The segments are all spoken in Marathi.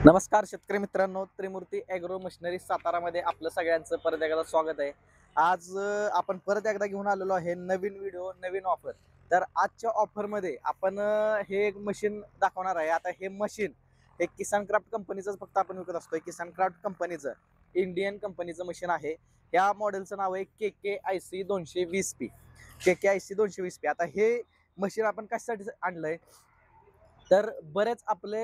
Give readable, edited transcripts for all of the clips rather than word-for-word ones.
नमस्कार शेतकरी मित्रांनो, त्रिमूर्ती ॲग्रो मशिनरी सातारामध्ये आपलं सगळ्यांचं परत एकदा स्वागत आहे. आज आपण परत एकदा घेऊन आलेलो आहे नवीन व्हिडिओ, नवीन ऑफर. तर आजच्या ऑफरमध्ये आपण हे एक मशीन दाखवणार आहे. आता हे मशीन हे किसान क्राफ्ट कंपनीचंच फक्त आपण विकत असतोय. किसान क्राफ्ट कंपनीचं इंडियन कंपनीचं मशीन आहे. या मॉडेलचं नाव आहे KK-IC 220P. KK-IC 220P. आता हे मशीन आपण कशासाठी आणलंय, तर बरेच आपले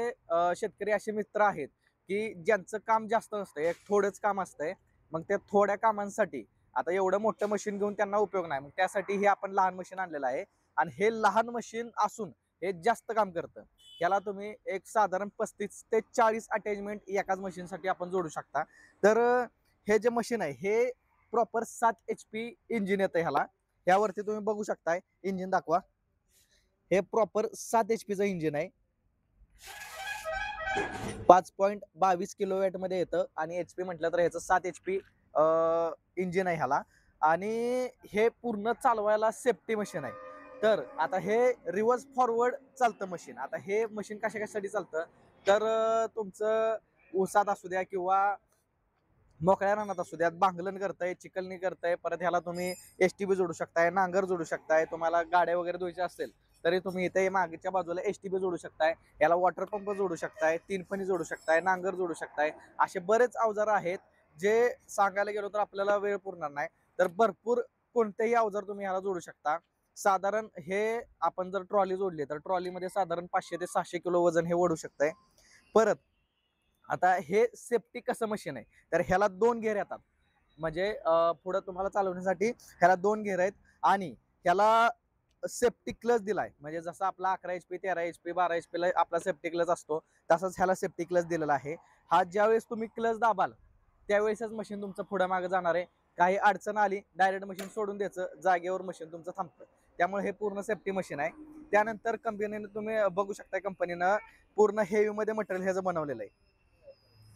शेतकरी असे मित्र आहेत की ज्यांचं काम जास्त नसतं, एक थोडंच काम असतंय. मग त्या थोड्या कामांसाठी आता एवढं मोठं मशीन घेऊन त्यांना उपयोग नाही. मग त्यासाठी हे आपण लहान मशीन आणलेलं आहे. आणि हे लहान मशीन असून हे जास्त काम करतं. याला तुम्ही एक साधारण 35 ते 40 अटॅचमेंट एकाच मशीनसाठी आपण जोडू शकता. तर हे जे मशीन आहे हे प्रॉपर 7 HP इंजिन येतं ह्याला. यावरती तुम्ही बघू शकताय, इंजिन दाखवा. हे प्रॉपर 7 HP इंजिन आहे. 5.22 किलोवॅट मध्ये येतं आणि HP म्हटलं तर ह्याचं 7 HP इंजिन आहे ह्याला. आणि हे पूर्ण चालवायला सेफ्टी मशीन आहे. तर आता हे रिव्हर्स फॉरवर्ड चालतं मशीन. आता हे मशीन कशासाठी चालतं, तर तुमचं ऊसात असू द्या किंवा मोकळ्या रानात असू द्यात, भांगलन करताय, चिकलणी करताय, परत ह्याला तुम्ही STB जोडू शकताय, नांगर जोडू शकताय. तुम्हाला गाड्या वगैरे धुवायच्या असेल तरी तुम्ही इथे मागच्या बाजूला STB जोडू शकताय. याला वॉटर पंप जोडू शकताय, 3 फणी जोडू शकताय, नांगर जोडू शकताय. असे बरेच अवजार आहेत जे सांगायला गेलो तर आपल्याला वेळ पुरणार नाही. तर भरपूर कोणतेही अवजार तुम्ही ह्याला जोडू शकता. साधारण हे आपण जर ट्रॉली जोडली तर ट्रॉलीमध्ये साधारण 500 ते 600 किलो वजन हे ओढू शकतंय. परत आता हे सेफ्टी कसं मशीन आहे, तर ह्याला 2 गेअर येतात. म्हणजे पुढं तुम्हाला चालवण्यासाठी ह्याला 2 गेअर आहेत. आणि ह्याला सेफ्टी क्लच दिलाय. म्हणजे जसं आपला 11 HP, 13 HP, 12 HP ला आपला सेफ्टी क्लच असतो, तसंच ह्याला सेफ्टी क्लच दिलेला आहे. हा ज्यावेळेस तुम्ही क्लच दाबाल त्यावेळेसच मशीन तुमचं पुढे मागे जाणार आहे. काही अडचण आली डायरेक्ट मशीन सोडून द्यायचं, जागेवर मशीन तुमचं थांबतं. त्यामुळे हे पूर्ण सेफ्टी मशीन आहे. त्यानंतर कंपनीने तुम्ही बघू शकता, कंपनीनं पूर्ण हेवी मध्ये मटेरियल ह्याचं बनवलेलं आहे.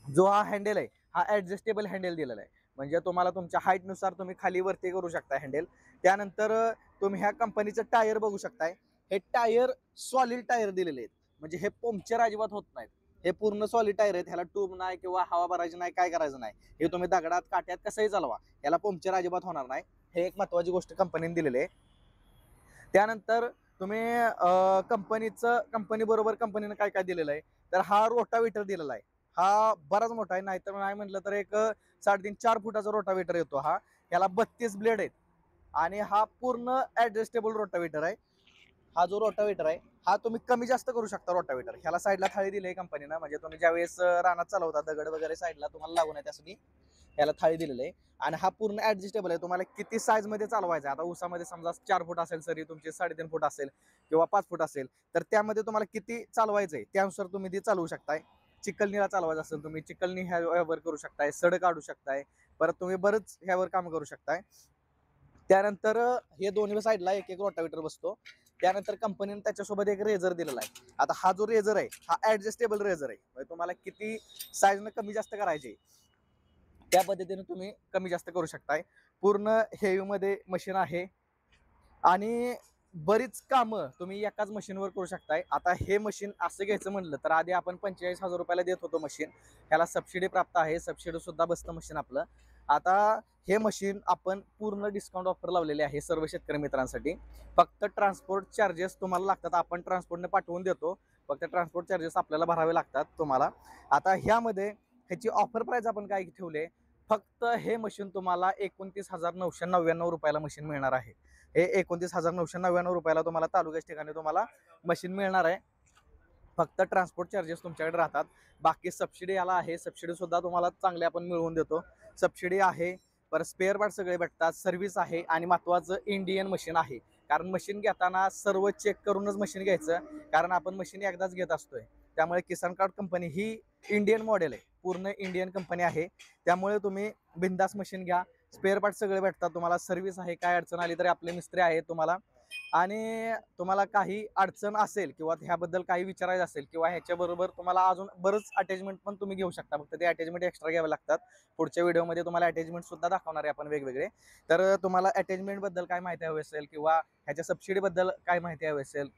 जो हा हँडल आहे हा ऍडजस्टेबल हँडल दिलेला आहे. म्हणजे तुम्हाला तुमच्या हाईटनुसार तुम्ही खाली वरती करू शकता हँडल. त्यानंतर तुम्ही ह्या कंपनीचं टायर बघू शकताय. हे टायर सॉलिड टायर दिलेले आहेत. म्हणजे हे पंक्चर अजिबात होत नाहीत. हे पूर्ण सॉलिड टायर आहेत. ह्याला ट्यूब नाही किंवा हवा भरायची नाही, काय करायचं नाही. हे तुम्ही दगडात काट्यात कसंही चालवा, याला पंक्चर अजिबात होणार नाही. हे एक महत्वाची गोष्ट कंपनीने दिलेली आहे. त्यानंतर तुम्ही कंपनी बरोबर कंपनीने काय काय दिलेलं आहे, तर हा रोटावेटर दिलेला आहे. हा बराच मोठा आहे. नाहीतर नाही म्हटलं तर एक 3.5-4 फुटाचा रोटावेटर येतो हा. याला 32 ब्लेड आहेत. आणि हा पूर्ण ऍडजस्टेबल रोटावेटर आहे. हा जो रोटावेटर आहे हा तुम्ही कमी जास्त करू शकता. रोटावेटर ह्याला साईडला थाळी दिली आहे कंपनीनं. म्हणजे तुम्ही ज्यावेळेस रानात चालवता दगड वगैरे साईडला तुम्हाला लागू नये त्यासाठी ह्याला थाळी दिलेली आहे. आणि हा पूर्ण ऍडजस्टेबल आहे. तुम्हाला किती साईज मध्ये चालवायचा आहे. आता ऊसामध्ये समजा 4 फूट असेल, सरी तुमची 3.5 फूट असेल किंवा 5 फूट असेल, तर त्यामध्ये तुम्हाला किती चालवायचंय त्यानुसार तुम्ही ते चालवू शकताय. चिकलनीला चालवायचं असेल तुम्ही चिकलनी ह्यावर करू शकताय, सड काढू शकताय. परत तुम्ही बरंच ह्यावर काम करू शकताय. त्यानंतर हे दोन्ही साईडला एक एक रोटावेटर बसतो. त्यानंतर कंपनीने त्याच्यासोबत एक रेझर दिलेला आहे. आता हा जो रेझर आहे हा ऍडजस्टेबल रेझर आहे. म्हणजे तुम्हाला किती साईजनं कमी जास्त करायचे त्या पद्धतीने तुम्ही कमी जास्त करू शकताय. पूर्ण हेवी मध्ये मशीन आहे. आणि बरीच कामं तुम्ही एकाच मशीनवर करू शकताय. आता हे मशीन असं घ्यायचं म्हणलं तर आधी आपण 45,000 रुपयाला देत होतो मशीन. ह्याला सबसिडी प्राप्त आहे. सबसिडी सुद्धा बसतं मशीन आपलं. आता हे मशीन आपण पूर्ण डिस्काउंट ऑफर लावलेली आहे सर्व शेतकरी मित्रांसाठी. फक्त ट्रान्सपोर्ट चार्जेस तुम्हाला लागतात. आपण ट्रान्सपोर्टने पाठवून देतो. फक्त ट्रान्सपोर्ट चार्जेस आपल्याला भरावे लागतात तुम्हाला. आता ह्यामध्ये ह्याची ऑफर प्राइस आपण काय ठेवले, फक्त हे मशीन तुम्हाला 29,999 रुपयाला मशीन मिळणार आहे. हे 29,999 रुपयाला तुम्हाला तालुक्याच्या ठिकाणी तुम्हाला मशीन मिळणार आहे. फक्त ट्रान्सपोर्ट चार्जेस तुमच्याकडे राहतात. बाकी सबसिडी याला आहे. सबसिडी सुद्धा तुम्हाला चांगली आपण मिळवून देतो. सबसिडी आहे. परत स्पेअर पार्ट सगळे भेटतात. सर्व्हिस आहे. आणि महत्त्वाचं इंडियन मशीन आहे. कारण मशीन घेताना सर्व चेक करूनच मशीन घ्यायचं. कारण आपण मशीन एकदाच घेत असतोय. त्यामुळे किसान कार्ड कंपनी ही इंडियन मॉडेल आहे. पूर्ण इंडियन कंपनी आहे. त्यामुळे तुम्ही बिंदास मशीन घ्या. स्पेअर पार्ट सगळे भेटतात तुम्हाला. सर्व्हिस आहे. काय अडचण आली तरी आपले मिस्त्री आहेत तुम्हाला. आणि तुम्हाला काही अडचण असेल किंवा ह्याबद्दल काही विचारायचं असेल किंवा ह्याच्याबरोबर तुम्हाला अजून बरंच अटॅचमेंट पण तुम्ही घेऊ शकता. फक्त ते अटॅचमेंट एक्स्ट्रा घ्यावे लागतात. पुढच्या व्हिडिओमध्ये तुम्हाला अटॅचमेंट सुद्धा दाखवणार आहे आपण वेगवेगळे. तर तुम्हाला अटॅचमेंट बद्दल काय माहिती हवी असेल किंवा ह्याच्या सबसिडी बद्दल काय माहिती हवी असेल,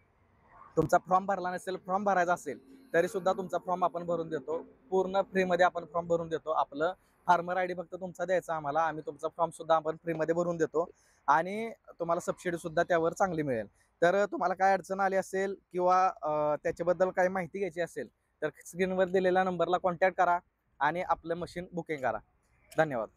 तुमचा फॉर्म भरला नसेल, फॉर्म भरायचा असेल, तरी सुद्धा तुमचा फॉर्म आपण भरून देतो. पूर्ण फ्रीमध्ये आपण फॉर्म भरून देतो. आपलं फार्मर आयडी फक्त तुमचा द्यायचा आम्हाला. आम्ही तुमचा फॉर्म सुद्धा आपण फ्रीमध्ये भरून देतो आणि तुम्हाला सबसिडी सुद्धा त्यावर चांगली मिळेल. तर तुम्हाला काय अडचण आली असेल किंवा त्याच्याबद्दल काही माहिती घ्यायची असेल तर स्क्रीनवर दिलेल्या नंबरला कॉन्टॅक्ट करा आणि आपलं मशीन बुकिंग करा. धन्यवाद.